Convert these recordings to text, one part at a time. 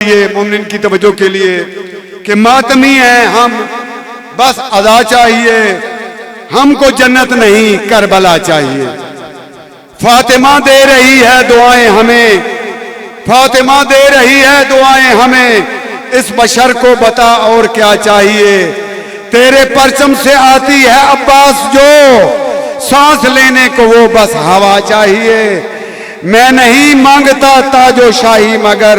ये मोमिन की तवज्जो के लिए कि मातमी हैं हम, बस अदा चाहिए, हमको जन्नत नहीं करबला चाहिए। फातिमा दे रही है दुआएं हमें, फातिमा दे रही है दुआएं हमें, इस बशर को बता और क्या चाहिए। तेरे परचम से आती है अब्बास जो, सांस लेने को वो बस हवा चाहिए। मैं नहीं मांगता ताजो शाही मगर,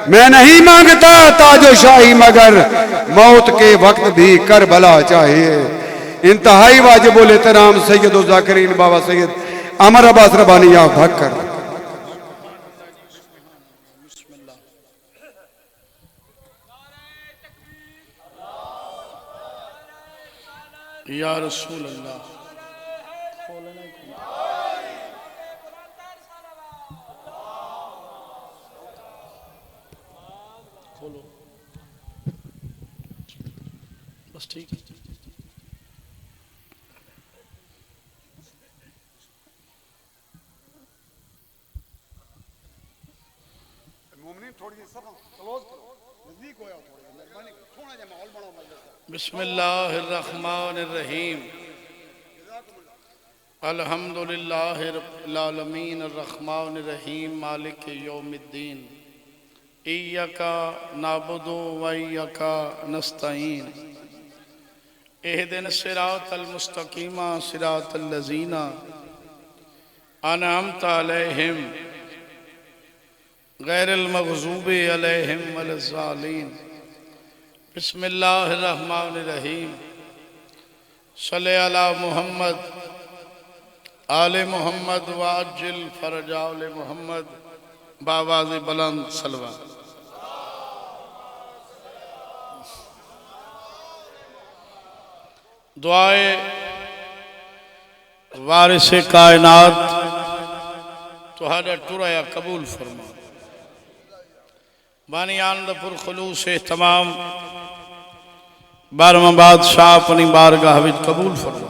मैं नहीं मांगता ताजो शाही मगर, मौत के वक्त भी करबला चाहिए। इंतहाई वाजिबुल एहतराम सैयद ज़ाकिरीन बाबा सैयद अमर अब्बास रबानी आप भक्कर। या रसूल अल्लाह। खोलो बस ठीक है। बिस्मिल्लाहिर्रहमानिर्रहीम। अल्हम्दुलिल्लाहि रब्बिल आलमीन अर्रहमानिर्रहीम मालिक यौमिद्दीन। इय्याका नाबुदु व इय्याका नस्तईन। इहदिनस सिरातल मुस्तकीम सिरातल लज़ीना अनअमता अलैहिम गैरिल मग़ज़ूबि अलैहिम वलज़्ज़ालीन। बिस्मिल्लाहिर्रहमानिर्रहीम। सल्ले अला मुहम्मद आले मुहम्मद वाजिल फरजा आले मुहम्मद बावाज़ बुलंद सलवा। दुआए वारिसे कायनात तुहाडा टुराया कबूल फरमा। बानी आनंदपुर खुलूस तमाम 12वां बादशाह अपनी बारगाह विच कबूल फरमा।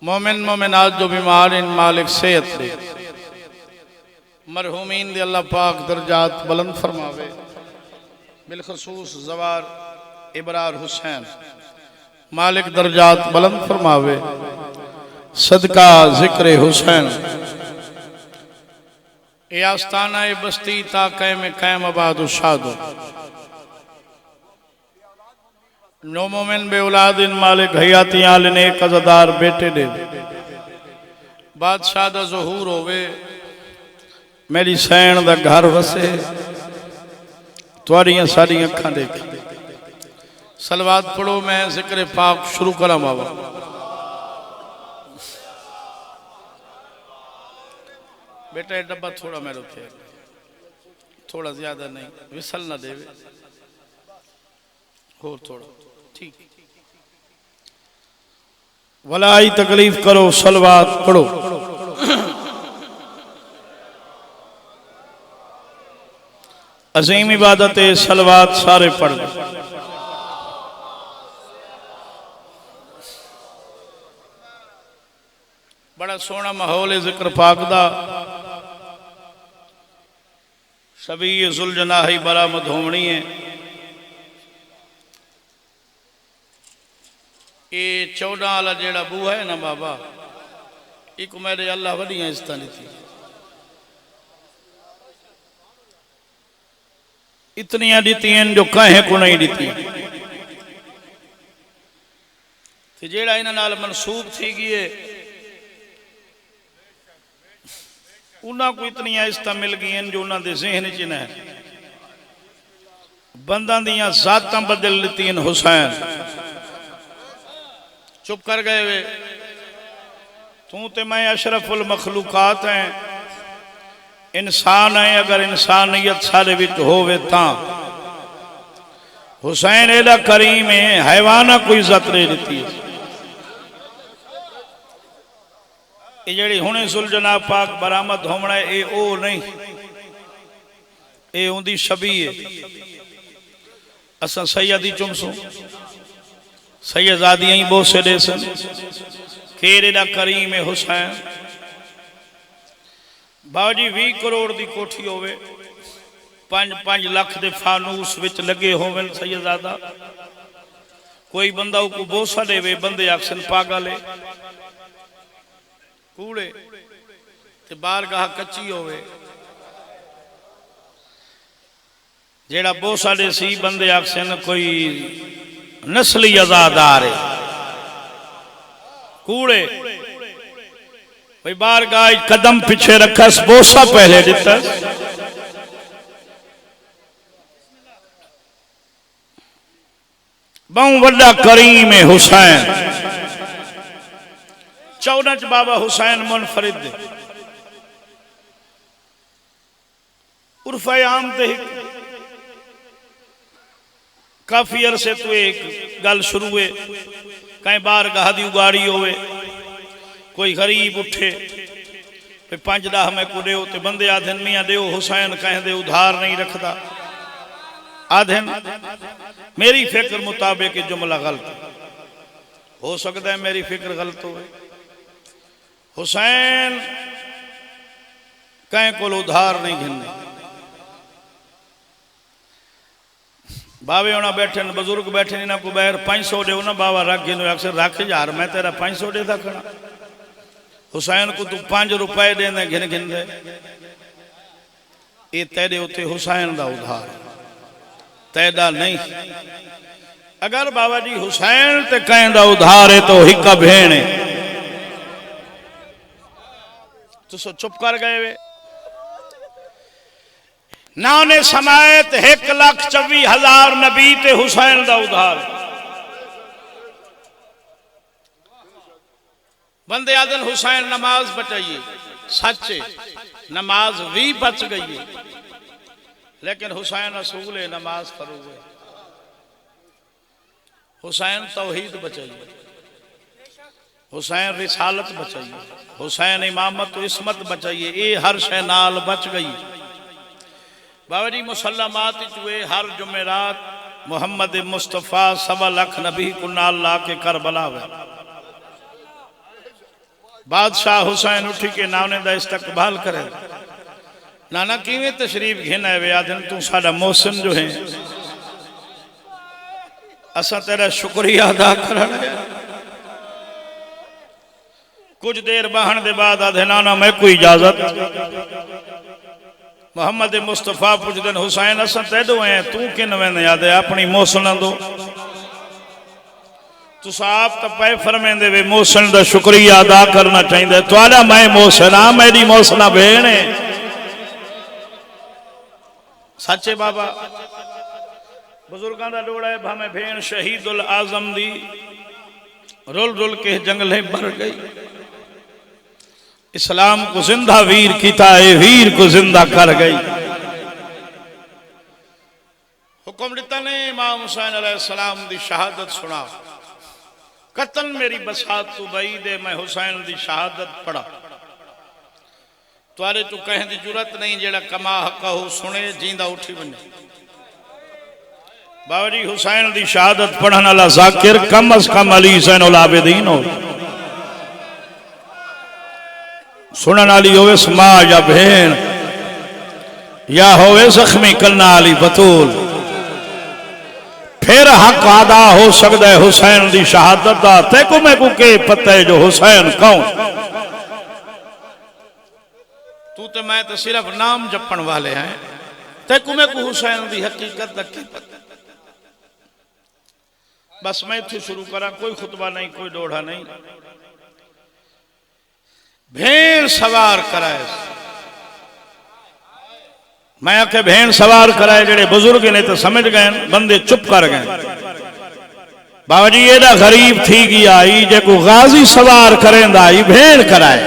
मोमिन मोमिनात जो बीमार इन मालिक सेहत दे, मरहूमीन दे अल्लाह पाक दर्जात बुलंद फरमावे। बिलखसूस जवार इबरार हुसैन मालिक दर्जात बुलंद फरमावे। सदका जिक्र हुसैन ए आस्ताना ए बस्ती ता कैम कैम आबाद शादो। नो मोमिन बे औलादिन मालिक हयाती आल ने कज़ादार बेटे दे। बादशाह दा ज़हूर होवे, मेरी सैन दा घर वसे, तुहाड़ियां साड़ियां अखां देखे। सलवात पढ़ो, मैं जिक्र पाक शुरू करा बाबा। बेटा ये डब्बा थोड़ा मैं रखे, थोड़ा ज्यादा नहीं, विसल ना देवे, हो थोड़ा ठीक। वलाई तकलीफ करो, सलवात पढ़ो। अजीम इबादत है, सलवात सारे पढ़ लो। बड़ा सोहना माहौल है जिक्र पाक दा। शबी जुलजनाही बरामद होनी है। ये 14 वाला जेड़ा बूहा है ना बाबा, एक मेरे अल्लाह वड्डियां इज्जतां दी, इतनियां दित्तियां जो कहें को नहीं दित्ती। जेड़ा इन्हां नाल मनसूब थी गई उन्होंने को इतनियां इज्जत मिल गई जो उन्होंने ज़हन च न बंदा दियां ज़ातां बदल लीतियां। हुसैन चुप कर गए वे, तू ते मैं अशरफुल मखलूकात हैं, इंसान है। अगर इंसानियत सारे विच होवे तां हुसैन एडा करीम है, हैवाना कोई इज्जत नहीं दी। जी हुणे सुलझना पाक बरामद होना ये ओ नहीं, ये उनकी छवि है। असा सैयदी चुमसू सैयदादियां ही बोसे दे सन। केड़ा करीम है हुसैन। बाजी 20 करोड़ की कोठी होवे, 5 लाख के फानूस विच लगे होवन सैयदादा कोई बंदा को बोसा देवे बंदे आखसन पागल है कूड़े ते बारगाह कच्ची होवे जेड़ा बोसा दे सी बंदे आखसन कोई नस्ली आजादार है कूड़े भाई बारगाह कदम पीछे रखस बोसा पहले दिता बहु वड्डा करीम हुसैन 14 बाबा हुसैन मुनफरिद उर्फे आम ते काफी अरसे तो एक गल शुरू है कहीं बार गाह दी उगाड़ी होवे कोई गरीब उठे 5-10 में को दो तो बंदे आधन मियाँ दो हुसैन कहें दे उधार नहीं रखता आधन मेरी फिक्र मुताबिक जुमला गलत हो सकता है मेरी फिक्र गलत हो हुसैन कहीं को उधार नहीं घिनने बाबे होना बैठे बुजुर्ग बैठे ना को बैर 500 दे ना बाबा रख गिनो अक्सर रख यार मैं तेरा 500 दे खड़ा हुसैन को तू 5 रुपए देने घिन घिन दे ये तेरे उत्ते हुसैन का उधार तैदा नहीं अगर बाबा जी हुसैन ते कहें दा उधार है तो हिक्का भेण है तुसो चुप कर गए वे ना ने समायत 1,24,000 नबी ते हुसैन दा उधार बंदे आदन हुसैन नमाज बचाइए सच्चे नमाज भी बच गई है लेकिन हुसैन असूल नमाज फरूगे हुसैन तौहीद बचाइए हुसैन रिसालत बचाइए हुसैन इमामत इस्मत बचाइए ये हर शय नाल बच गई बाबा जी मुसल्लमात चुए हर जुमेरात मोहम्मद मुस्तफ़ा 1.25 लाख नबी को नाल ला के करबला वे बादशाह हुसैन उठी के नाने दा इस्तकबाल करे नाना किवें तशरीफ घिन है वे आदन तू साडा मोहसिन जो है असा तेरा शुक्रिया अदा करन कुछ देर बहन दे बाद आधे नाना मैं कोई इजाजत मोहम्मद मुस्तफा पुछदन हुसैन असा तेदो है तू किन वेंद याद है अपनी मोहसिन दो तुस आप तो पै फरमेंदे वे मोहसिन दा शुक्रिया अदा करना चाहिए तुहाडा मैं मोहसिन हां मेरी मोहसिना भेण है सच्चे बाबा बुजुर्गों का डोड़ा है भावे भेण शहीदुल आजम दी रुल रुल के जंगलें भर गई इस्लाम को जिंदा वीर किता है वीर को जिंदा कर गई हुक्म दिता ने इमाम हुसैन अलैहिस्सलाम दी शहादत सुना कतन मेरी बसात तू बई दे मैं हुसैन दी शहादत पढ़ा तुआरे तू कहें दी जरूरत नहीं जेड़ा कमा कहो सुने जींदा उठी बने बाबा जी हुसैन दी शहादत पढ़ने वाला जाकिर कम अज कम अली ज़ैनुल आबिदीन हो सुनने वाली होवे समाज या भेण या होवे जख्मी करने वाली बतूल फिर हक अदा हो सकता है हुसैन दी शहादत का तेको मैं को के पता है जो हुसैन कौन तू तो मैं तो सिर्फ नाम जपण वाले हैं तेको मैं को हुसैन दी हकीकत का की पता बस मैं इत्थे शुरू करा कोई खुतबा नहीं कोई डोढ़ा नहीं भेड़ सवार कराए मैं आखे भेड़ सवार कराए जेड़े बुजुर्ग ने तो समझ गए बंदे चुप कर गए बाबा जी एदा गरीब थी गया आई जे को गाजी सवार करेंदा आई भेड़ कराए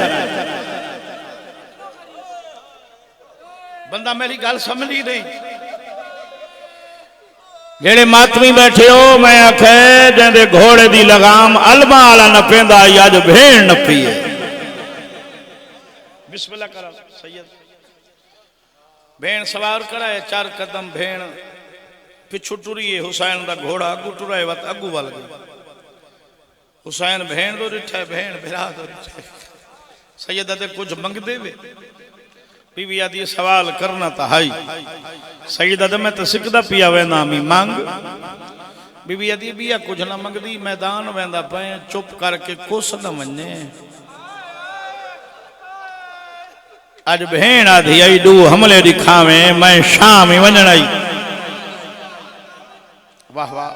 बंदा मेरी गल समझ ही नहीं जेड़े मातमी बैठे हो मैं आखे जेंदे घोड़े दी लगाम अलमा वाला नपेंदा आई अज भेड़ नपी है बिस्मिल्लाह करा सैयद भेड़ सवार कराए 4 कदम भेड़ पिछू टुरी हुसैन का घोड़ा अगू टुराए वत अगू वाल गई हुसैन भेड़ तो डिठा भेड़ भिरा तो डिठा सैयद कुछ मंगदे वे बीवी आदि सवाल करना तो है सईदा तो मैं तो सिकदा पिया वेंदा मी मंग बीवी आदि बिया कुछ ना मंगदी मैदान वेंदा पे चुप करके कुछ न वने अज भेण आधी आई डू हमले दिखावे मैं शाम ही वजन आई वाह वाह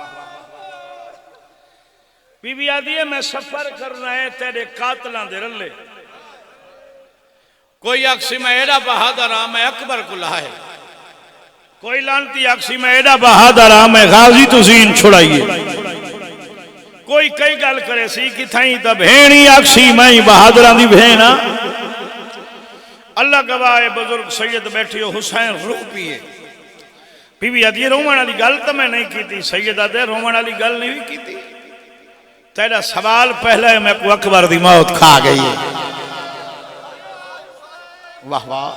बीवी आदि है मैं सफर करना है तेरे कातलों दे रले कोई अक्सी में एडा बहादुर आ मैं अकबर को लाए कोई लानती अक्सी में एडा बहादुर आ मैं गाजी तुसीन छुड़ाइए कोई कई गल करे सी कि थई तो भेणी अक्सी मैं बहादुर दी भेण अल्लाह गवाह बुजुर्ग सैयद बैठे हो हुसैन रो पिए बीवी आदि रोवण वाली गल तो मैं नहीं की सैयद आदे रोवण वाली गल नहीं की तेरा सवाल पहले मैं को अकबर दी मौत खा गई है वाह वाह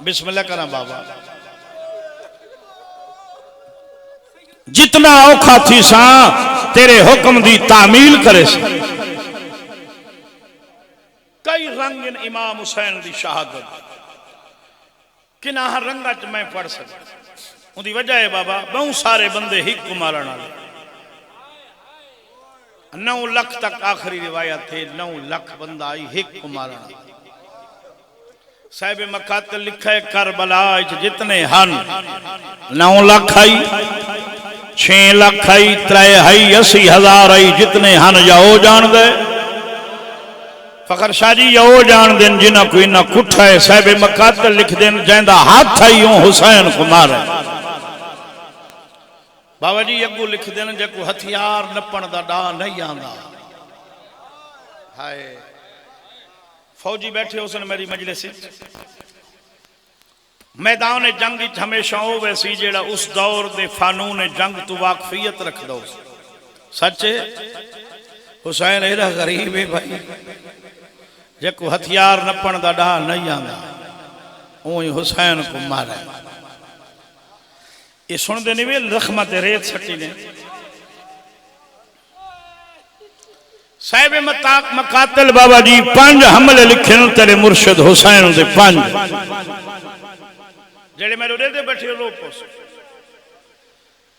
बिस्मिल्लाह करा बाबा जितना औखा थी सा तेरे हुक्म दी तामील करे सा कई रंग इमाम हुसैन दी शहादत किना रंगा च मैं पढ़ सकता उदी वजह है बाबा बहुत सारे बंदे हिक मारण वाले 9 लाख तक आखिरी रिवायत थे 9 लाख बंदा आई हिक मारण साहिब मकातल लिखा है करबला जितने हन 9 लाख आई 6 लाख आई 3 आई 80,000 आई जितने हन जाओ जान दे फखर शाह जी यो जान देन जिन्हें कोई ना कुठा है साहिब मकातल लिख देन जैंदा हाथ आई यूं हुसैन को मारे बाबा जी अगू लिख देन जो हथियार नपण दा डा नहीं आंदा हाय फौजी बैठे उसन मेरी मजलिस मैदान जंग हमेशा हो वैसी जेड़ा उस दौर दे फानून जंग तू वाकफियत रख दो सच्चे हुसैन एड़ा गरीब है भाई जो हथियार नपण दा डा नहीं आंदा ऊ हुसैन को मारे ये सुनते नहीं वे रखमत रेत सटी ने साहिब मकातल बाबा जी 5 हमले लिखे तेरे मुर्शद हुसैन दे 5 जेड़े मेरे रेदे बैठे लो पोस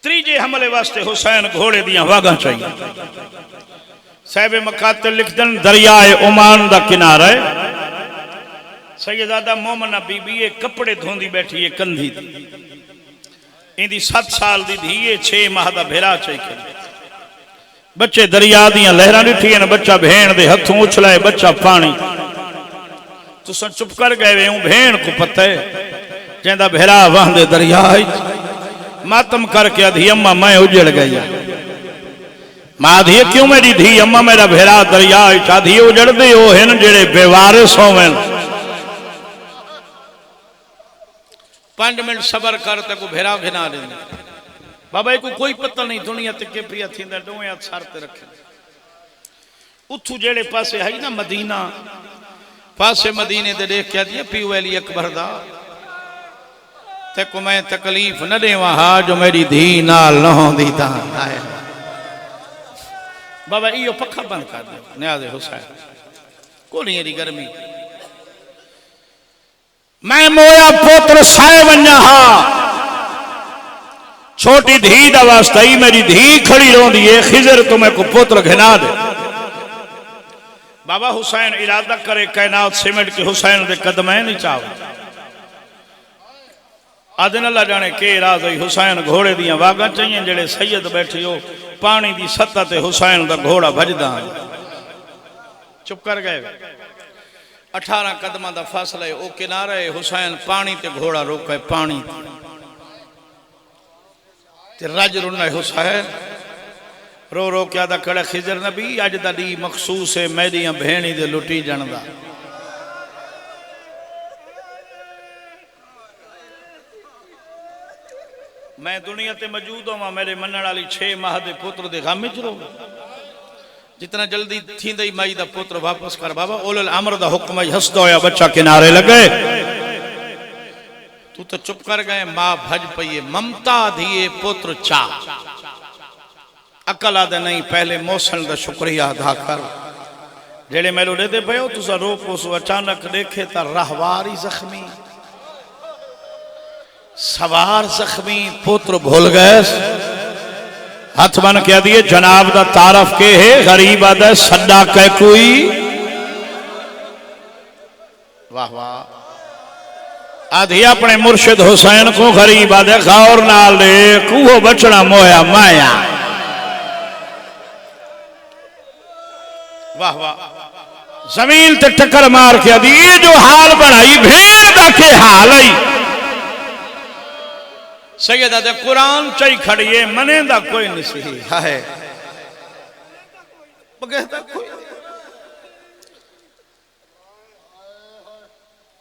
तीजे हमले वास्ते हुसैन घोड़े दियां वागा चाहिए साहिब मकातल लिख देन दरियाए ओमान दा किनारा है सैयदादा मोमना बीबी कपड़े धोंदी बैठी है कंधी इंदी 7 साल दी धी 6 माह दा भेरा चाहिए बच्चे दरिया दियां लहरां डिठी न बच्चा भेण दे हथों उछलाए बच्चा पानी तुसा चुप कर गए हूं भेण को पता है जेंदा भेरा वहंदे दरिया मातम करके आधी अम्मा मैं उजड़ गई मां धी क्यों मेरी धी अम्मा मेरा भेरा दरिया आधी उजड़दे ओ हन जेड़े बेवारिस होवन 5 मिनट सबर कर ते को भेरा घिना दे बाबा को कोई पता नहीं दुनिया ते के पिया थींदा दोए हाथ सर ते रखे उथू जेड़े पासे है ना मदीना पासे मदीने ते देख के दिया पी वैली अकबर दा ते को मैं तकलीफ न देवा हा जो मेरी धी नाल न होंदी ता आए बाबा इयो पखा बंद कर दे न्याज़े हुसैन कोनी एडी गर्मी मैं मोया पुत्र साए वन्या हा छोटी धी दा वास्ता ही मेरी धी खड़ी रोंदी है खिजर तुम्हें को पुत्र घिना दे बाबा हुसैन इरादा करे कायनात सिमट के हुसैन दे कदम नहीं चाव आदन अल्लाह जाने के राज हुसैन घोड़े दियां वागा चाहिए जेड़े सैयद बैठे हो पानी दी सतह ते हुसैन दा घोड़ा भजदा चुप कर गए 18 कदम दा फासला है ओ किनारा है हुसैन पानी ते घोड़ा रोके पानी ते रज रुना हुसैन रो रो क्या दा कड़ा खिजर नबी अज दा दी मखसूस है मेरियां भेणी दे लुटी जनदा मैं दुनिया ते मौजूद हूँ मेरे मनण वाली 6 माह दे पुत्र दे गम च रो जितना जल्दी थींदे ही माई दा पुत्र वापस कर बाबा ओलल अमर दा हुक्म हसदा होया बच्चा किनारे लगे तू तो चुप कर गए मां भज पई ममता दिए पुत्र चा अकल आदे नहीं पहले मौसल दा शुक्रिया अदा कर जेड़े मेलो लेते पे तुसा रोको सो अचानक देखे तो रहवारी जख्मी सवार जख्मी पुत्र भूल गए हाथ बन कह दिए जनाब दा तारफ के है गरीब आदा सदा कह कोई वाह वाह आधी अपने मुर्शिद हुसैन को गरीब आदे गौर नाल देख वो बचना मोया माया वाह वाह जमीन ते टक्कर मार के दी ये जो हाल बनाई भेड़ दा के हाल आई सैयद आदे कुरान चई खड़िए मने दा कोई नहीं है कोई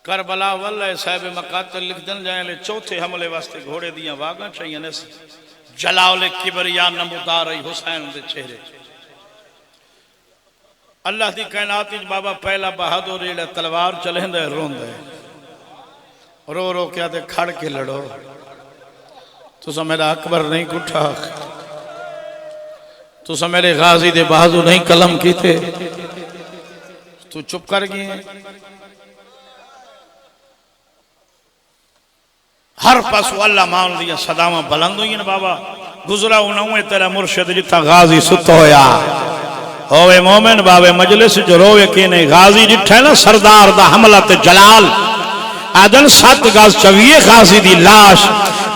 करबला वल्ले साहिब मकातल लिख दन जाए चौथे हमले वास्ते घोड़े दियां वागा चाहिए ने जलाल किबरिया नमूदार हुसैन दे चेहरे अल्लाह दी कायनात विच बाबा पहला बहादुर जेड़ा तलवार चलेंदा रोंदा रो रो क्या ते खड़ के लड़ो तुसा मेरा अकबर नहीं कुठा तुसा मेरे गाजी दे बाजू नहीं कलम कीते तू चुप कर गए हर पासो अल्लाह मान दिया सदावा बुलंद हुई बाबा गुजरा उन्हें तेरा मुर्शिद जिथा गाजी सुत होया होवे मोमिन बाबे मजलिस जो रोवे कि नहीं गाजी जिठे ना सरदार दा हमला ते जलाल आदन 7 गज चविए गाजी दी लाश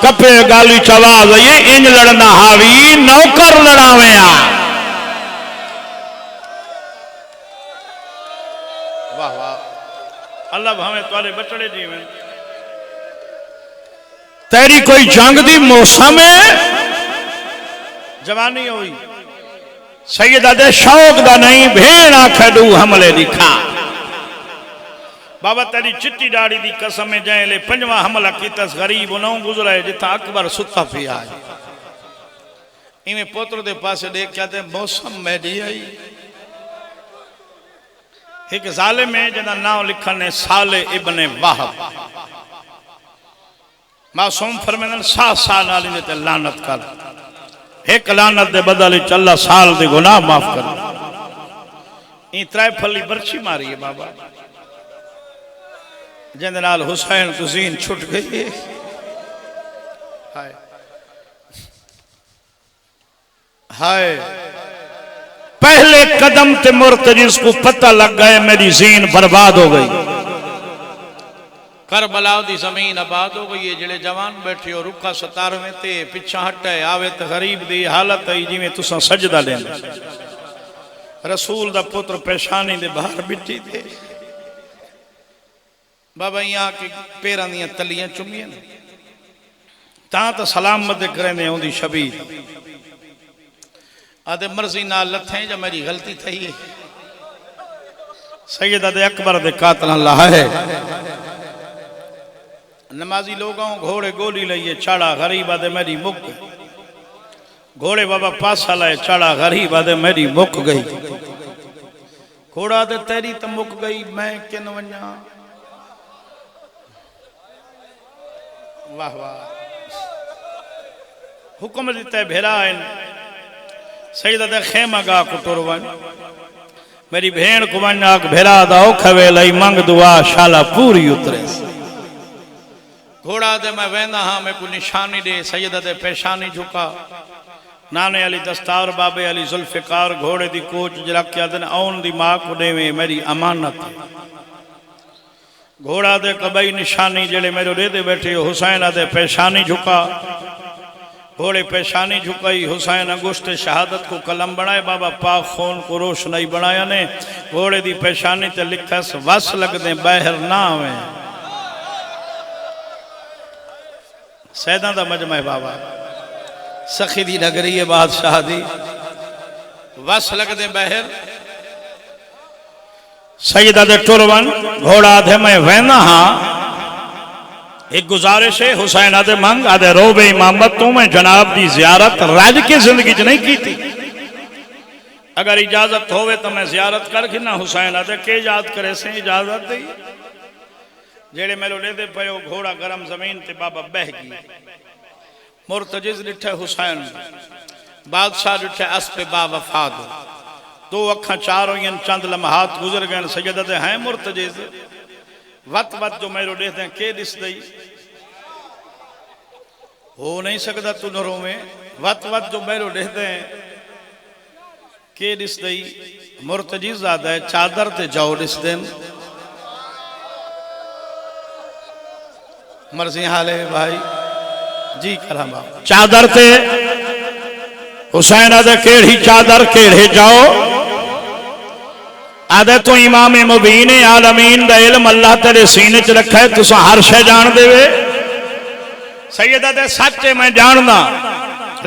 कपे गाली चवाज ये इंज लड़ना हावी नौकर लड़ावे वाह वाह अल्लाह भावे तुहाडे बचड़े जीवन तेरी कोई जंग दी मौसम है जवानी हुई सैयद दे शौक दा नहीं भेड़ आखडू हमले दिखा बाबा तेरी चिट्टी दाढ़ी दी कसम में जाए ले पंजवा हमला कीतस गरीब नौ गुजरा है जिथा अकबर सुता पिया है इवें पुत्र दे पासे देख क्या ते मौसम मैडी आई एक जालिम है जिदा नाम लिखन ने साले इब्ने वाहब मासूम फरमानन 7 साल नाल ने ते लानत कर एक लानत दे बदले अल्लाह साल दे गुनाह माफ कर ई त्रै फली बरछी मारी है बाबा जिंदे नाल हुसैन कुजीन छुट गई हाय हाय पहले कदम ते मुर्तजिस को पता लग गया मेरी जीन बर्बाद हो गई करबला दी जमीन आबाद हो गई है जेड़े जवान बैठे हो रुखा 17वें ते पिछा हटे आवे तो गरीब दी हालत आई जिवें तुसां सजदा लेंदे रसूल दा पुत्र पेशानी दे बाहर बिठी थे बाबा यहाँ के पैरां दियां तलियां चुमियां तां तो सलामत करेंदे आउंदी शबीर आदे मर्जी नाल लथे जो मेरी गलती थई है सैयद दे अकबर दे कातल अल्लाह है नमाजी लोगों घोड़े गोली लइए चढ़ा गरीब आदे मेरी मुक घोड़े बाबा पासा लाए चढ़ा गरीब आदे मेरी मुक गई घोड़ा दे तेरी तो मुक गई मैं किन वन्या वाह वाह हुक्म दिता भेरा सईद दे खेमा गा कुटुरवन मेरी भेड़ को वन्या भेरा दा खवे लई मंग दुआ शाला पूरी उतरे घोड़ा दे मैं वेंदा हाँ मैं को निशानी दे सैयद दे पेशानी झुका नाने अली दस्तार बाबे अली जुल्फिकार घोड़े दी कोच जरा क्या दिन औन दी मां को देवे मेरी अमानत घोड़ा दे कबई निशानी जेड़े मेरे रेदे बैठे हुसैन दे पेशानी झुका घोड़े पेशानी झुकाई हुसैन अगुश्त शहादत को कलम बनाए बाबा पाक खून को रोशनाई बनाया ने घोड़े दी पेशानी ते लिखस वस लग दे बहर ना आवे सैदा दा मजमा है बाबा सखी दी नगरी है बादशाह दी वस लग दे बहर सईदा दे टुरवन घोड़ा दे मैं वहना हाँ एक गुजारिश है हुसैन आदे मंग आदे रोबे इमामत तो मैं जनाब दी जियारत राज की जिंदगी च नहीं की थी अगर इजाजत होवे तो मैं जियारत करके ना हुसैन आदे के याद करे से इजाजत दी जेड़े मेरे लेदे पे घोड़ा गरम जमीन ते बाबा बह गई मुर्तजिज डिठे हुसैन बादशाह डिठे असपे बा वफाद दो अखा चार हुई चंद लम्हात गुजर गए सैयदा दे हैं मुर्तजिज वत वत जो मेरो देख दें के दिस दई हो नहीं सकता तू न रोवे वत वत जो मेरो देख दें के दिस दई मुर्तजिज ज्यादा है चादर ते जाओ दिस देन मर्जी हाल है भाई जी करामा चादर ते हुसैन आदे केड़ी चादर केड़े जाओ आदे तू इमाम मुबीन आलमीन दा इल्म अल्लाह तेरे सीने च रखा है तुसा हर शय जान देवे सैयदा दे सच्चे मैं जानना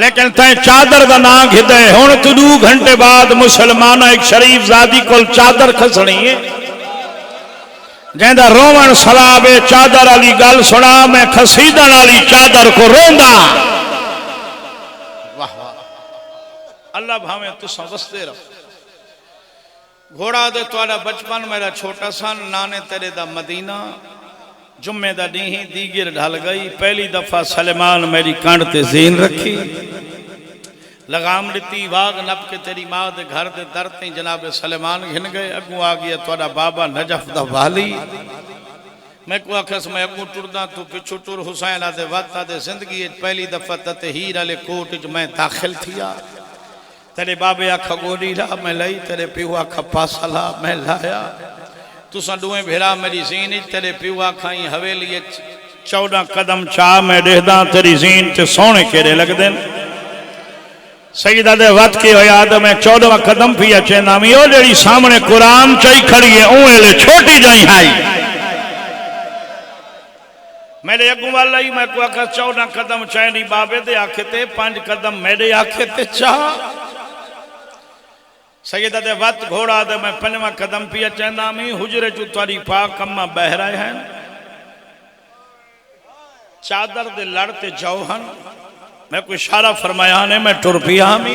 लेकिन तै चादर दा ना घिदे हुण तू 2 घंटे बाद मुसलमान एक शरीफ जादी कोल चादर खसनी है जेंदा रोवण सलाबे चादर वाली गल सुना मैं खसीदन वाली चादर को रोंदा वाह वाह अल्लाह भावे तुसा वसते रहो घोड़ा दे तुहाडा बचपन मेरा छोटा सन नाने तेरे दा मदीना जुम्मे दा डी दीगिर ढल गई पहली दफा सलेमान मेरी कंड ते जीन रखी लगाम दी वाग नप के तेरी मां दे घर दे दर ते जनाब सलेमान घिन गए अगू आ गया तुहाडा बाबा नजफ दा वाली मैं को आखस मैं अगू टुरदा तू पिछू टुर हुसैन आदे वाता दे जिंदगी पहली दफा ततहीर वाले कोट च मैं दाखिल थिया तेरे बाबे आख गोरी ला मैं लई तेरे पिओ आख पासा ला मैं लाया तुसा दुए भेरा मेरी जीन तेरे पिओ आखाई हवेली 14 कदम चा मैं देखदा तेरी जीन ते सोने केड़े लगदे सईदा दे वत के होया तो मैं 14वां कदम भी अचे नामी ओ जेड़ी सामने कुरान चई खड़ी है ओले छोटी जाई हाई मेरे अगू वाला ही मैं को आख 14 कदम चाहनी बाबे दे आखे ते 5 कदम मेरे आखे ते चा सैयदा दे वत घोड़ा दे मैं 5वां कदम पिया चंदा मी हुजरे चु तारी पाक अम्मा बह रहे हैं चादर दे लड़ते जौहन मैं कोई इशारा फरमाया ने मैं टुर पिया मी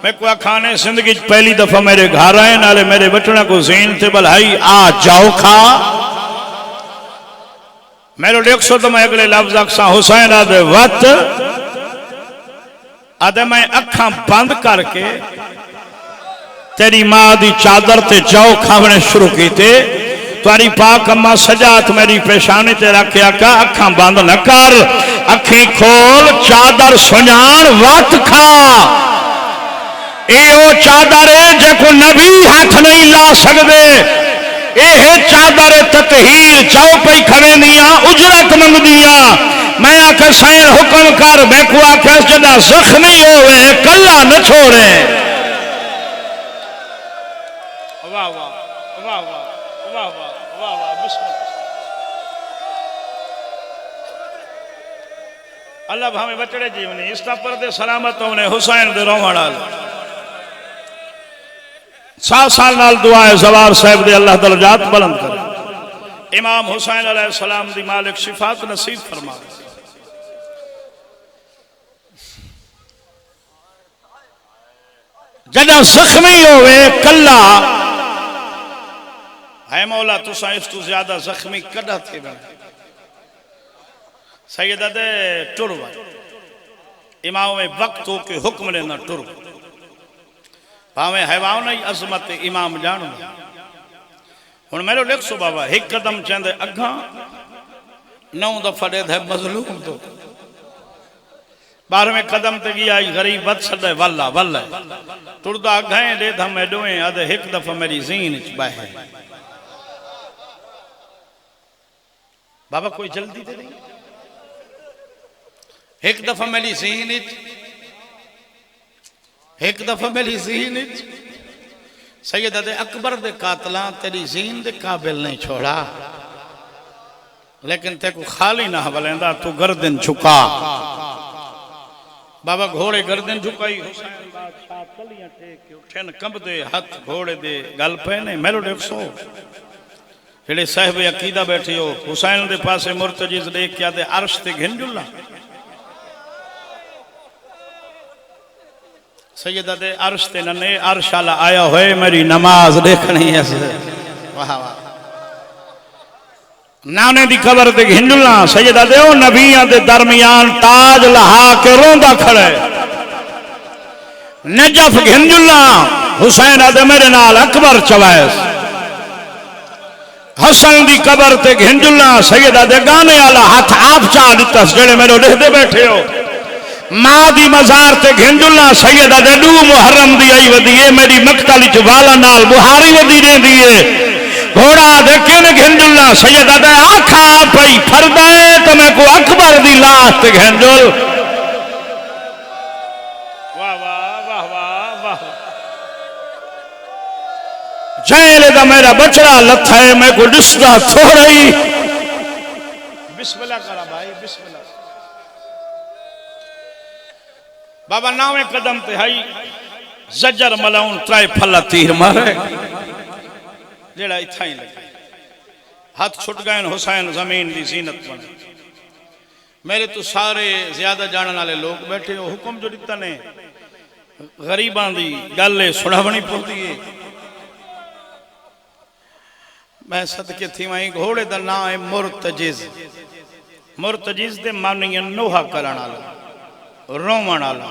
मैं को खाने जिंदगी पहली दफा मेरे घर आए नाले मेरे बचना को जीन ते बलाई आ जाओ खा मेरे देख सो तो मैं अगले लफ्ज अक्सा हुसैन आदे वत आदे मैं अखा बंद करके तेरी मां दी चादर ते जाओ खावने शुरू कीते तारी पाक अम्मा सजात मेरी पेशानी ते रखिया का अखा बंद न कर अखी खोल चादर सुजान वत खा ए चादर है जेको नबी हाथ नहीं ला सकदे ए चादर ततहीर जाओ पई खवेंदियां उजरत मंगदियां मैं आख सैन हुक्म कर मैं को आख जदा जख्मी होवे कल्ला न छोड़े वाह वाह वाह वाह वाह वाह वाह वाह बिस्मिल्लाह अल्लाह भावे बचड़े जीवनी इसका पर्दे सलामत होने हुसैन दे रोवण वाल 7 साल नाल दुआ है जवार साहब दे अल्लाह दर्जात बुलंद करे इमाम हुसैन अलैहि सलाम दी मालिक शिफात नसीब फरमा जदा जख्मी होवे कल्ला है मौला तुसा इस तू ज्यादा जख्मी कदा थे बने सैयदा दे टुर इमाम में वक्त हो के हुक्म लेना टुर भावे हैवान नहीं अजमत इमाम जान हुन मेरो लिख सो बाबा एक कदम चंदे अगा 9 दफा दे थे मजलूम तो 12वें कदम ते गया गरीब बद सदे वल्ला वल्ला टुरदा अगाए दे धा मैं दोए आदे एक दफा मेरी जीन च बाहे बाबा कोई जल्दी तो नहीं एक दफा मेरी जीन एक दफा मेरी जीन सैयदा दे अकबर दे कातला तेरी जीन दे काबिल नहीं छोड़ा लेकिन ते को खाली ना हवलेंदा तू गर्दन झुका बाबा घोड़े गर्दन झुकाई हुसैन बादशाह तलियां टेक के उठन कंबदे हाथ घोड़े दे गल पे ने मेरो देख सो जेड़े साहिब अकीदा बैठे हो हुसैन दे पासे मुर्तजिज देख के आते अर्श ते घिंजुला सैयदा दे अर्श ते नने अर्श वाला आया होए मेरी नमाज देखनी है वाह वाह नाने दी खबर ते घिंजुला सैयदा दे ओ नबियां दे दरमियान ताज लहा के रोंदा खड़े नजफ घिंजुला हुसैन आदे मेरे नाल अकबर चवायस हसन दी कबर ते घिंजुलना सैयदा दे गाने वाला हाथ आप चा दिता जेड़े मेरे देखते बैठे हो मां दी मजार ते घिंजुलना सैयदा दे डू मुहर्रम दी आई वदी है मेरी मकतल च वाला नाल बुहारी वदी देंदी है घोड़ा दे किन घिंजुलना सैयदा दे आखा पई फरदा है तो मैं को अकबर दी लाश ते घिंजुल वाह वाह वाह वाह वाह जैल दा मेरा बचड़ा लथा है मैं को दिसदा थोड़ा ही बिस्मिल्लाह करा भाई बिस्मिल्लाह बाबा नावे कदम ते हाई जजर मलाउन त्राए फला तीर मारे जेड़ा इथा ही लगे हाथ छुट गए हुसैन जमीन की जीनत बने मेरे तो सारे ज्यादा जानने वाले लोग बैठे हो हुक्म जो दिता ने गरीबां दी गल सुनावनी पौंदी है मैं सदके थी वही घोड़े का नाम है मुर्तजिज मुर्तजिज दे मानी नोहा करन वाला रोवन वाला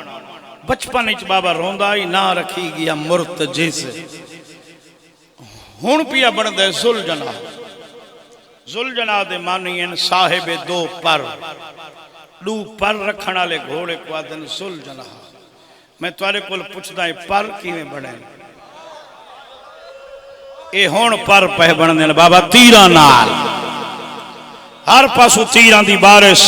बचपन च बाबा रोंदा ही ना रखी गया मुर्तजिज हुण पिया बनदा जुलजना जुलजना दे मानी साहिब दो पर रखण वाले घोड़े को आदन जुलजना मैं तुहाडे कोल पुछदा पर किवें बने ये हुण पर पै बनदे ने बाबा तीरां नाल हर पासों तीरां दी बारिश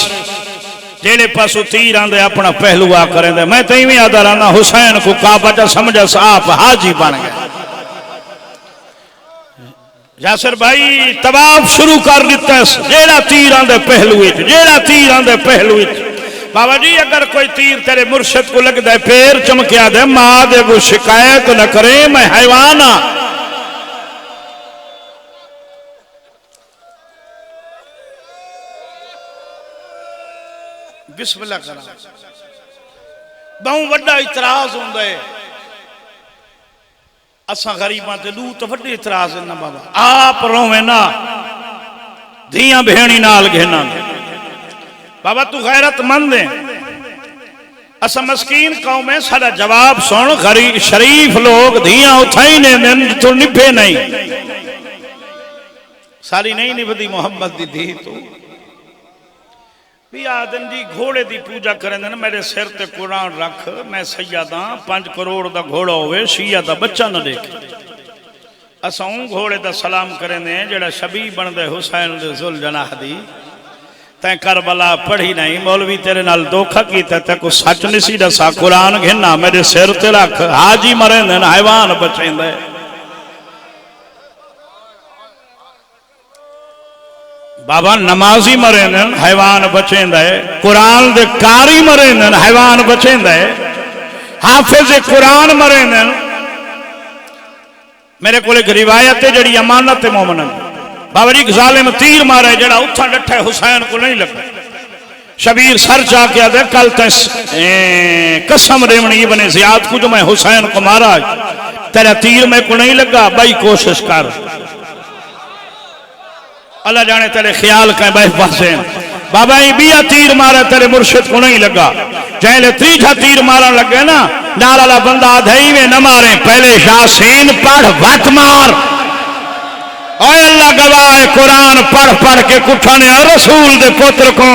जेड़े पासों तीर आंदे अपना पहलुआ करेंदे मैं तो इवें आदा रहना हुसैन को काबा चा समझा आप हाजी बन गए यासिर भाई तवाफ शुरू कर दिता जेड़ा तीर आंदे पहलू जेड़ा तीर आंदे पहलू बाबा जी अगर कोई तीर तेरे मुर्शिद को लगता है पैर चमकिया दे मां दे को शिकायत न करे मैं हैवान हाँ बिस्मिल्लाह करा बहु वड्डा इतराज होंदा है असा गरीबां ते लू तो वड्डे इतराज है ना बाबा आप रोवे ना धियां भेणी नाल घेना बाबा तू गैरतमंद है असा मस्कीन कौम है साडा जवाब सुन गरीब शरीफ लोग धियां उठाई ने तो निभे नहीं सारी नहीं निभदी मोहम्मद दी धी तू भी आदन जी घोड़े की पूजा करें ना मेरे सिर ते कुरान रख मैं सैयदा 5 करोड़ का घोड़ा होवे शिया का बच्चा न देखे असा घोड़े का सलाम करें जड़ा शबी बनते हुसैन जुलजनाह दी तैं करबला पढ़ी नहीं मौलवी तेरे नाल धोखा किया ते को सच नहीं सी दसा कुरान घेना मेरे सिर ते रख हाजी मरेंदे हैवान बचेंदे बाबा नमाजी मरेंदे हैवान बचेंदा है कुरान दे कारी मरेंदे हैवान बचेंदा है हाफिज कुरान मरेंदे मेरे को एक रिवायत है जड़ी अमानत मोमन बाबा जी जालिम तीर मारे जड़ा उठा डठा हुसैन को नहीं लगा शबीर सर जाके आदे कल तस कसम रेवनी बने जियाद को जो मैं हुसैन को मारा तेरा तीर में को नहीं लगा भाई कोशिश कर अल्लाह जाने तेरे ख्याल का बह पासे बाबा बिया तीर मारा तेरे मुर्शिद को नहीं लगा जैले तीजा तीर मारन लगे ना नाला बंदा धई में न मारे पहले यासीन पढ़ वट मार ओए अल्लाह गवाह कुरान पढ़ पढ़ के कुठा ने रसूल दे पुत्र को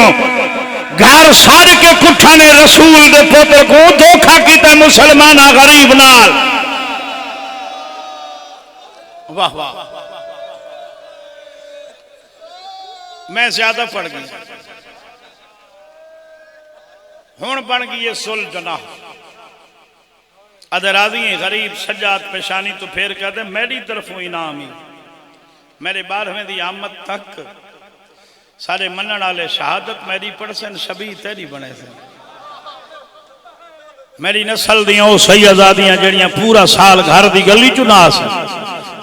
घर साड़ के कुठा ने रसूल दे पुत्र को धोखा किया मुसलमान गरीब नाल वाह वाह मैं ज्यादा पढ़ गई हुण बन गई है सुलझना अदराजी गरीब सज्जाद पेशानी तो फिर कहते मेरी तरफों इनाम ही मेरे 12वें दी आमद तक सारे मनण वाले शहादत मेरी पढ़सन शबी तेरी बने थे मेरी नस्ल दियां वो सही आजादियां जड़ियां पूरा साल घर की गली चु नास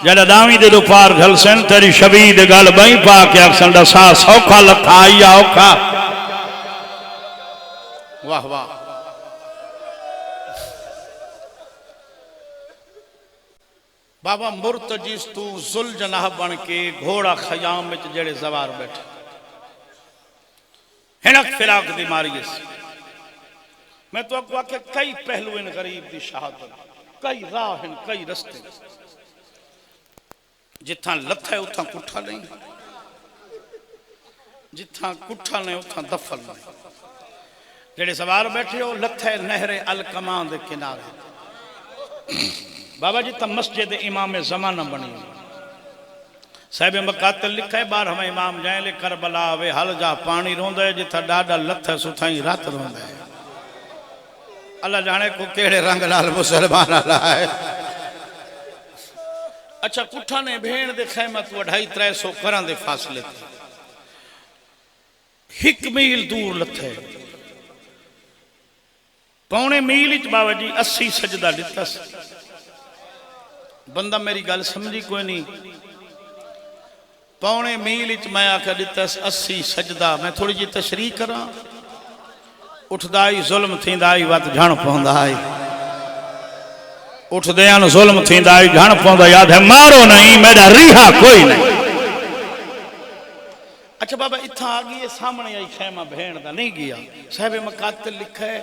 जरा दावी दे पार घल सन तेरी शबी दे गल बई पा के आखसन सा सौखा लथा आई औखा वाह वाह बाबा मुर्तजिस तू जुलजनाह बन के घोड़ा खयाम में जेड़े सवार बैठे हिणक फिराक दी मारी मैं तो आपको आके कई पहलू इन गरीब की शहादत कई राह हैं, कई रस्ते, जिथा लथ है उथा कुठा नहीं, जिथा कुठा नहीं उथा दफल नहीं। जेड़े सवार बैठे हो लथ है नहरे अलकमा दे किनारे। बाबा जी तब मस्जिद इमाम ज़माना बनी साहिब मकातल लिखा है 12वें इमाम जाए ले करबला वे हल जा पानी रोंदा है जिथा डाडा लथ है सुथाई रात रोंदा है। अल्लाह जाने को केड़े रंग नाल मुसलमान आला है। अच्छा कुठा ने भेड़ दे खैमा तो 250-300 घरां दे फासले ते 1 मील दूर लथे। पौने मील च बाबा जी 80 सजदा दिता। बंदा मेरी गल समझी कोई नहीं। पौने मील च मैं आख्या दिता 80 सजदा। मैं थोड़ी जी तशरीह करा। उठदा ही जुल्म थींदा ही वत झण पौंदा है। उठदे जुल्म थींदा ही झण पौंदा। याद है मारो नहीं मेरा रिहा कोई नहीं। अच्छा बाबा इत्था आ गई सामने आई खैमा भेड़ दा नहीं गया। साहिब मकातल लिखा है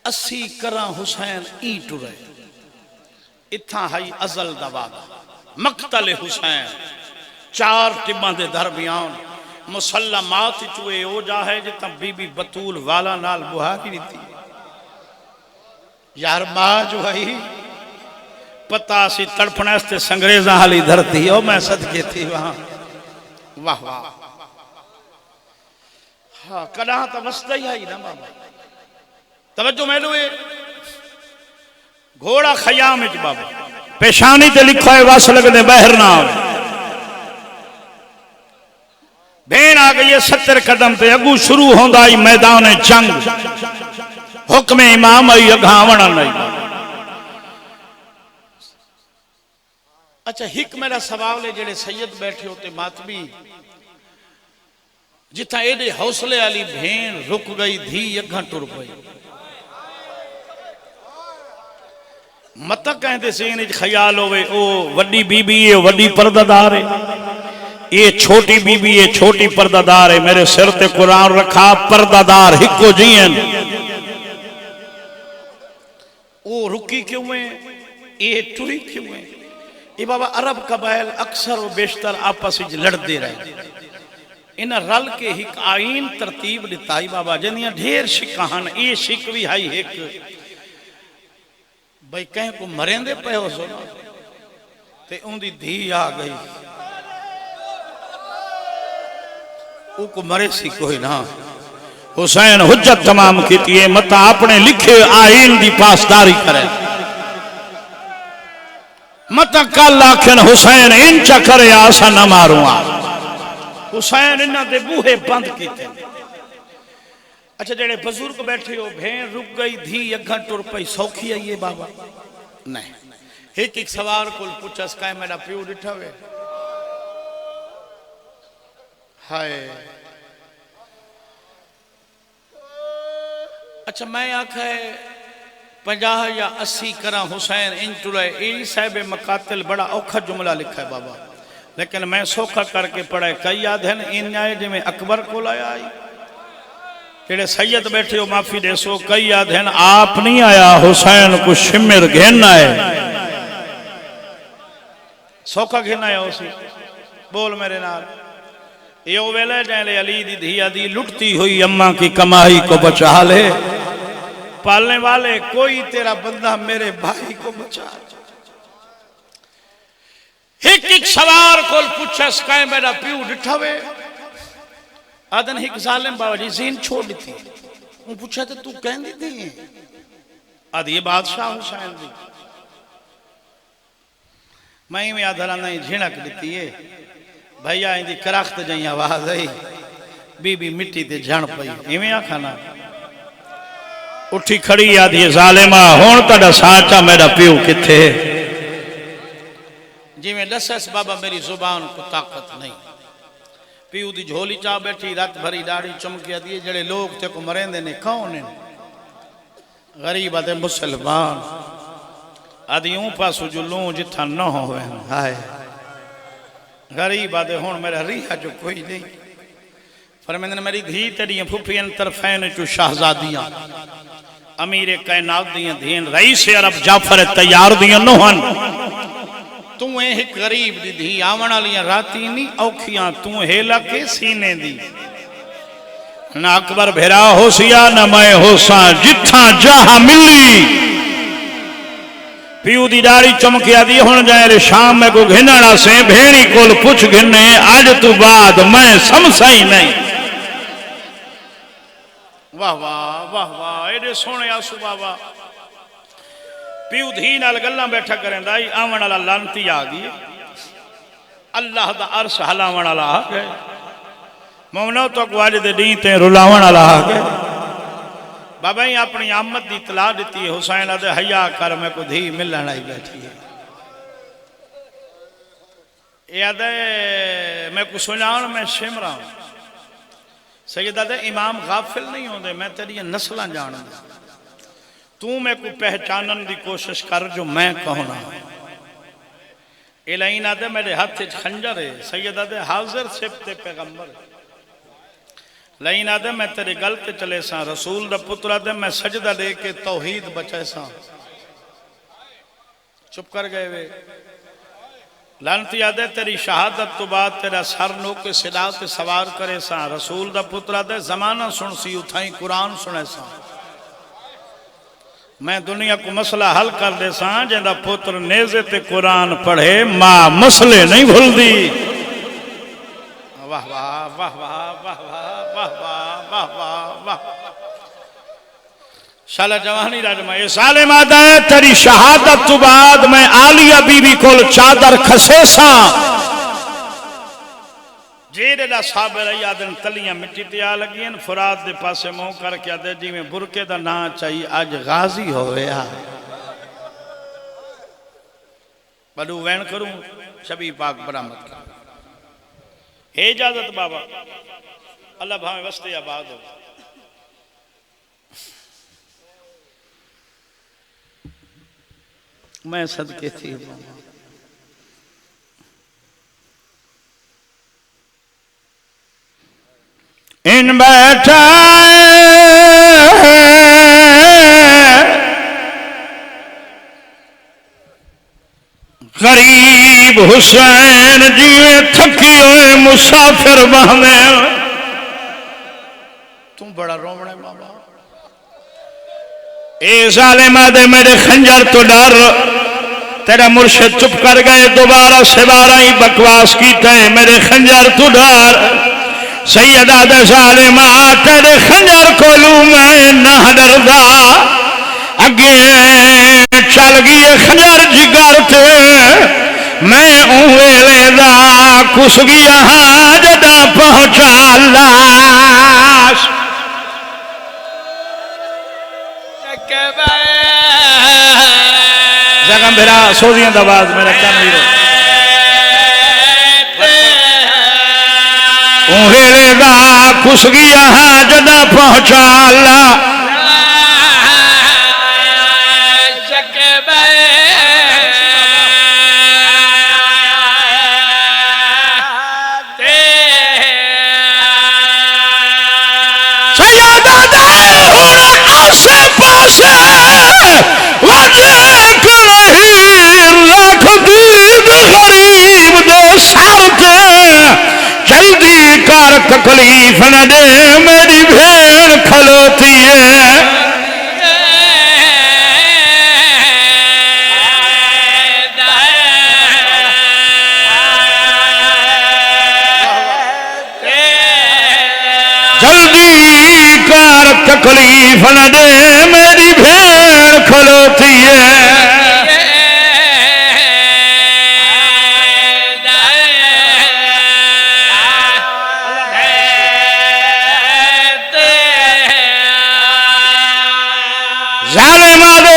80 करा हुसैन ई टुरे। इत्था हई अजल दा वादा मकतल हुसैन 4 टिब्बां दे दरमियान मुसल्लमात चुए ओ जा है जिता बीबी बतूल वाला नाल बुहारी दी। यार मां जो है पता सी तड़फने से संग्रेजा हाली धरती ओ मैं सदके थी वहां। वाह वाह हाँ कदा तो वसदा ही आई ना बाबा। तवज्जो मैनू ये घोड़ा खयाम च बाबा पेशानी ते लिखा है वस लगदे बहर ना भेड़ आ गई है 70 कदम ते अगू शुरू होंदा ही मैदान जंग। हुक्म इमाम आई अघावण नहीं। अच्छा हिक मेरा सवाल है जेड़े सैयद बैठे होते मातमी जिथा एडे हौसले वाली भेड़ रुक गई धी अघा टुर पई। मत कहते सीन ख्याल होवे ओ वड्डी बीबी है वड्डी पर्दादार है। ये छोटी बीबी है छोटी पर्दादार है। मेरे सिर ते कुरान रखा पर्दादार हिको जीन। वो रुकी क्यों है ये टुरी क्यों है। ये बाबा अरब कबाइल अक्सर व बेशतर आपस में लड़ते रहे। इन रल के एक आईन तरतीब दिताई बाबा जनिया ढेर शिकाहन। ये शिक भी हाई एक भाई कहीं को मरेंदे पे हो सो ते उनकी धी आ गई को मरे सी कोई ना। हुसैन हुज्जत तमाम की मत अपने लिखे आईन की पासदारी करे। मत कल आखन हुसैन इंच करे आसा न मारूंगा। हुसैन इन्हां दे बूहे बंद किए। अच्छा जेड़े बुजुर्ग बैठे हो भेड़ रुक गई धी अघा टुर पई सौखी आई है बाबा नहीं। एक एक सवार को पूछस का मेरा प्यो डिठा वे हाय। अच्छा मैं आखा 50 या 80 करा हुसैन इंच टुरे। ई साहिब मकातिल बड़ा औखा जुमला लिखा है बाबा लेकिन मैं सौखा करके पढ़ा। कई याद है इन आए जिमें अकबर को लाया आई जेड़े सैयद बैठे हो माफी देसो। कई याद है आप नहीं आया हुसैन को शिमिर घेना है। सौखा घेना है उसी बोल मेरे नाल। यो वेले जैले अली दी धिया दी लुटती हुई अम्मा की कमाई को बचा ले। पालने वाले कोई तेरा बंदा मेरे भाई को बचा। एक एक सवार को पूछा स्काय मेरा प्यू डिठावे आदन एक जालिम बाबा जी जीन छोड़ दी थी। वो पूछा तो तू कहती थी आद ये बादशाह हुसैन दी मैं में आधरा नहीं झिणक दी है भैया इंदी करख्त जई आवाज आई बीबी मिट्टी ते जण पई इवें आखा ना। उठी खड़ी आदि जालिमा हुण तुहाडा साचा मेरा प्यो किथे। जिवें दसस बाबा मेरी जुबान को ताकत नहीं। प्यू दी झोली चा बैठी रात भरी दाढ़ी चमके दी जड़े लोग ते को मरेंदे ने कौन है गरीब आदे मुसलमान आदि ऊं पासो जो लूं जिथा न होवे हाय गरीब आदे हुण मेरा रिहा जो कोई नहीं। फरमांदे मेरी धी तेरी फुफियन तरफैन चो शहजादियां अमीर कायनात दियां धीन रईस अरब जाफर तैयार दियां नोहन तू एक गरीब दी धी आवन वालियां राती नहीं औखियां तू हेला के सीने दी ना अकबर भेरा होसिया ना मैं होसा जिथा जहा मिली पीऊ दी दाढ़ी चमकिया दी हुण जाए शाम में को घिनना से भेड़ी कोल पुछ घिने अज तू बाद मैं समझा ही नहीं। वाह वाह वाह वाह एडे सोने आसू बाबा पीऊ धी नाल गल्लां बैठा करेंदा आवन वाला लानती आ गई अल्लाह दा अर्श हलावण वाला आ गए मोमनो तो अज दे डी ते रुलावण वाला आ गए। बाबा ही अपनी आमद की इतला दी हुसैन आदे हया कर मैं को धी मिलन आई बैठी है याद मैं को सुनाण में शिमरा सैयदा दे इमाम गाफिल नहीं होंदे मैं तेरी नस्ल जानदा तू मैं को पहचानन की कोशिश कर जो मैं कहना इलाइन आदे मेरे हाथ खंजर है सैयदा दे हाजिर सिफते पैगंबर लाइन आदे मैं तेरे गल ते चले सा रसूल दा पुत्र आदे मैं सजदा दे के तौहीद बचाए सा चुप कर गए वे लानती आदे तेरी शहादत तो बाद तेरा सर नो के सिदा ते सवार करे सा रसूल दा पुत्र आदे जमाना सुन सी उठाई कुरान सुने सा मैं दुनिया को मसला हल कर दे सा जिंदा पुत्र नेज़े ते कुरान पढ़े मां मसले नहीं भूलदी। वाह वाह वाह वाह वाह वाह वाह वाह वाह वाह शाला जवानी राजमा ये साले मादा तेरी शहादत तो बाद मैं आलिया बीबी को चादर खसे सा जेड़े दा साबिर आदन तलियां मिट्टी ते आ लगियन फुरात दे पासे मुंह करके आदे जिवें बुरके दा ना चाहिए अज गाजी होया बड़ू वैन करूं छबी पाक बरामद कर हे इजाजत बाबा अल्लाह भावे वस्ते आबाद हो। मैं सदके थी इन बैठा गरीब हुसैन जीवे थकी हुए मुसाफिर बहने तू बड़ा रोवणे बाबा ए जालिमा दे मेरे खंजर तो डर तेरा मुर्शिद चुप कर गए दोबारा से बारा ही बकवास की थे मेरे खंजर तो डर सैयदा दे जालिमा तेरे खंजर को लू मैं ना डरदा अगे चल गई खंजर जिगर ते मैं उवेले दा कुस गया जदा पहुंचा लाश जगह मेरा सोजियां दा आवाज मेरा क्या नहीं रो उवेले दा कुस गया जदा पहुंचा लाश जल्दी कर तकलीफ न दे मेरी भेड़ खलोती है जल्दी कर तकलीफ न दे मेरी भेड़ खलोती है।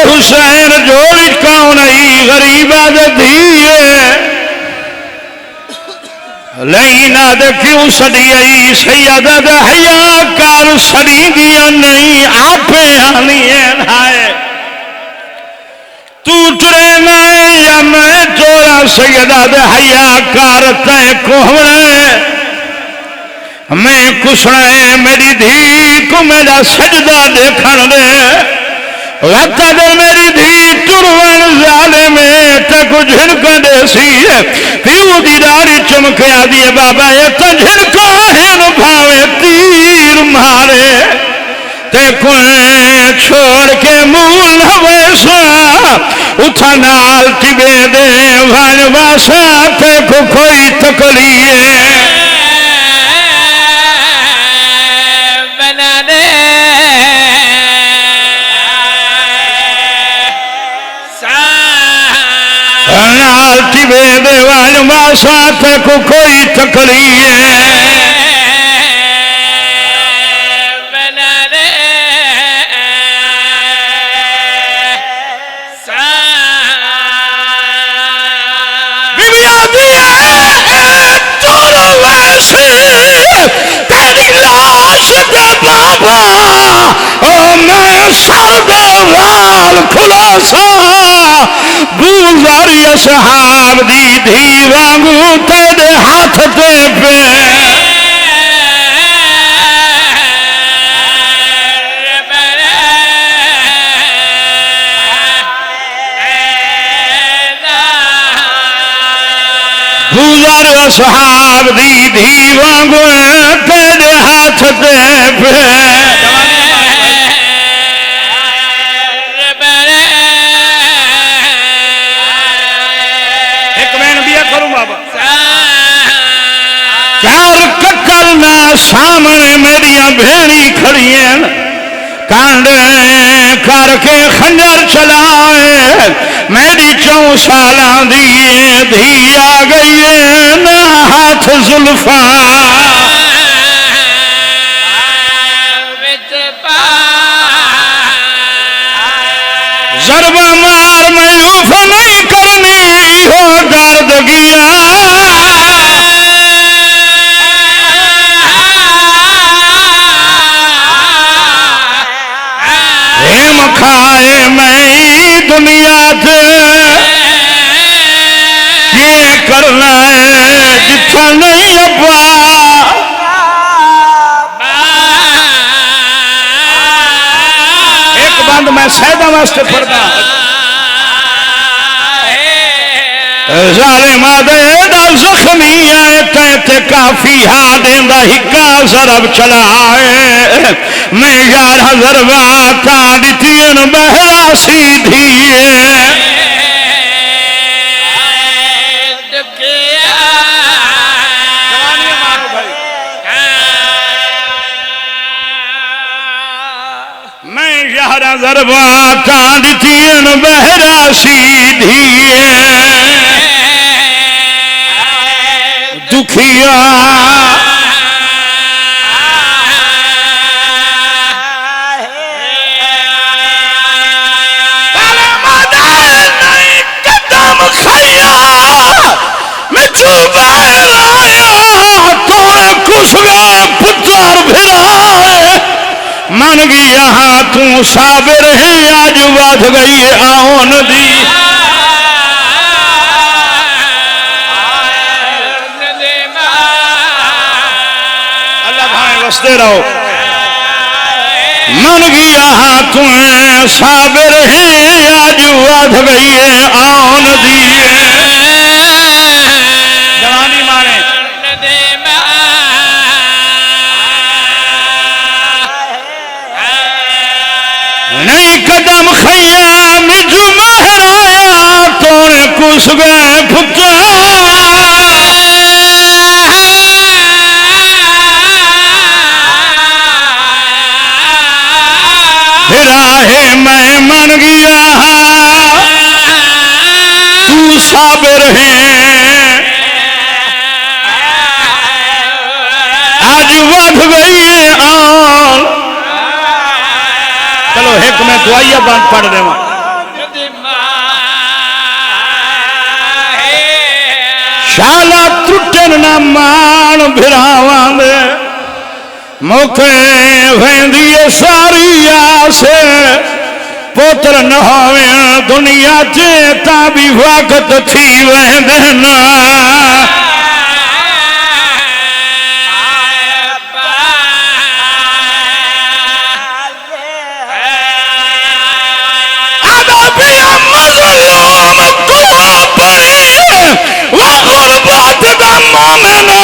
हुसैन जोड़ी कौन आई गरीबा दे धीए लेना दे क्यों सड़ी आई सैयदा दे हया कर सड़ी दिया नहीं आपे आनी है तू टुरे मैं या मैं तोरा सैयदा दे हया कर तय कोहरे मैं कुसने मेरी धी को मेरा सजदा देखण दे तद मेरी धी टुरवन जाले में तक झिड़क देसी पीऊ दी दाढ़ी चमकया दिए बाबा ये तो झिड़का है न भावे तीर मारे ते कोई छोड़ के मूल वैसा उठा नाल टिबे दे वासा ते को कोई तकलीए बना दे नाल टिबे दे वासा ते को कोई तकलीए तेरी लाश दे बाबा ओ मैं सौदावाल खुलासा बुजारी असहाब दी धी वांगू तेरे हाथ ते पे बुजार सहाब दी धी वांगू तेरे हाथ ते पे एक मैं भी करूं बाबा चार कक्कर ना सामने मेरिया भेड़ी खड़ी हैं कांड करके खंजर चलाए मेरी 4 साल दी धी आ गई है ना हाथ जुल्फा जरबा मार मैं यूफ नहीं करनी हो दर्द गिया खाए मैं दुनिया से ये करना है जिथा नहीं अब्बा एक बंद मैं सैदा वास्ते पढ़दा जालिमा दे दा जख्मी आए ते काफी हा देंदा हिक्का जरब चलाए मैं 11 बाता दितियन बहरा सीधी मैं 11 बाता दितियन बहरा सीधी दुखिया मन गया तू साबिर है आज वध गई आउन दी अल्लाह भाई वसते रहो मन गया तू साबिर है आज वध गई आउन दी जवानी मारे नहीं कदम खयाम जुमहराया तोरे कुछ गए पुत्र फिराहे मैं मन गया तू साबिर है आज वध गई आन चलो एक मैं दुआइया बंद पढ़ देवा शाला त्रुटन ना मान भिरावांदे मुखे वेंदी सारी आस पुत्र न होवे दुनिया च ता भी वक्त थी वेंदे ना मना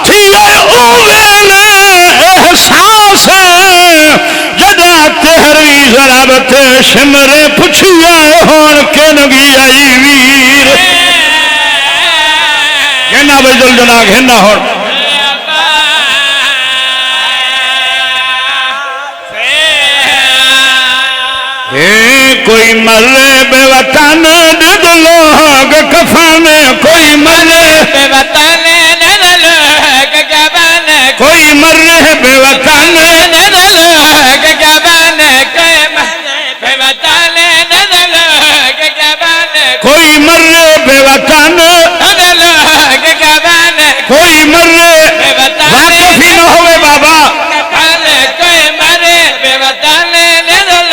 थिए उवेले एहसास जदा तेहरी जराब ते शिमरे पुछिया होन के नगी आई वीर कहना बजल जना कहना हो कोई मरे बेवतन दे लोग कफन कोई मरे बेवतन लोग कफन कोई मरे बेवतन लोग कफन बेवतन लोग कफन कोई मरे बेवतन लोग कफन कोई मरे वाकफी न होवे बाबा कोई मरे बेवतन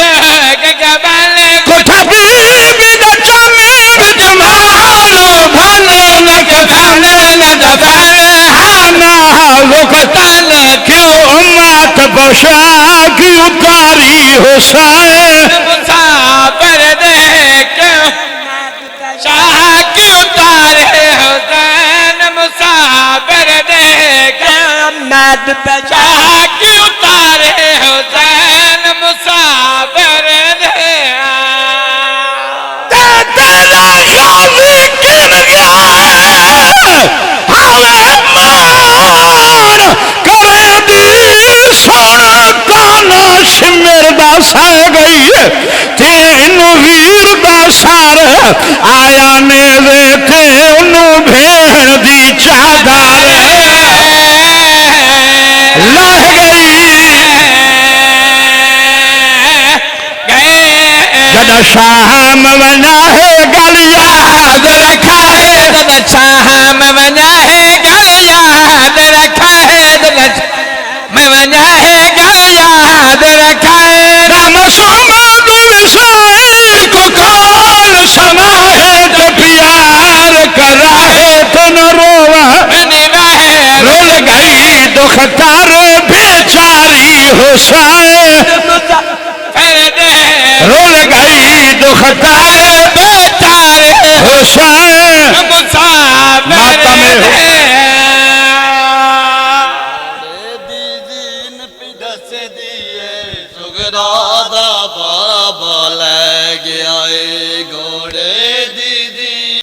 लोग कफन कोठा बीबी न चले बिच मारो भले न कफन न दफन हाना वक़्तन क्यों मात बशा की उतारी हुसैन मुसाफिर देख शाह की उतारे हुसैन मुसाफिर देख शाह की उतारे हुसैन मुसाफिर तेरा यावी किन गया हावे मान करे दी सुन काना शिमर दा सह गई तेन वीर दा सार आया ने ते उन्नू भेड़ दी चादर लह गई जद शाम वना है गल याद रखा है जद शाम वना है गल याद रखा है जद वना है गल याद रखा है राम सोमद विसाई को काल समा है तो प्यार करा है तो न रोवा रोल गई दुखतार बेचारी हुसैन रोल गई दुखतार बेचारे हुसैन माता में हो दीन पिदस दिए सुगरादा बाबा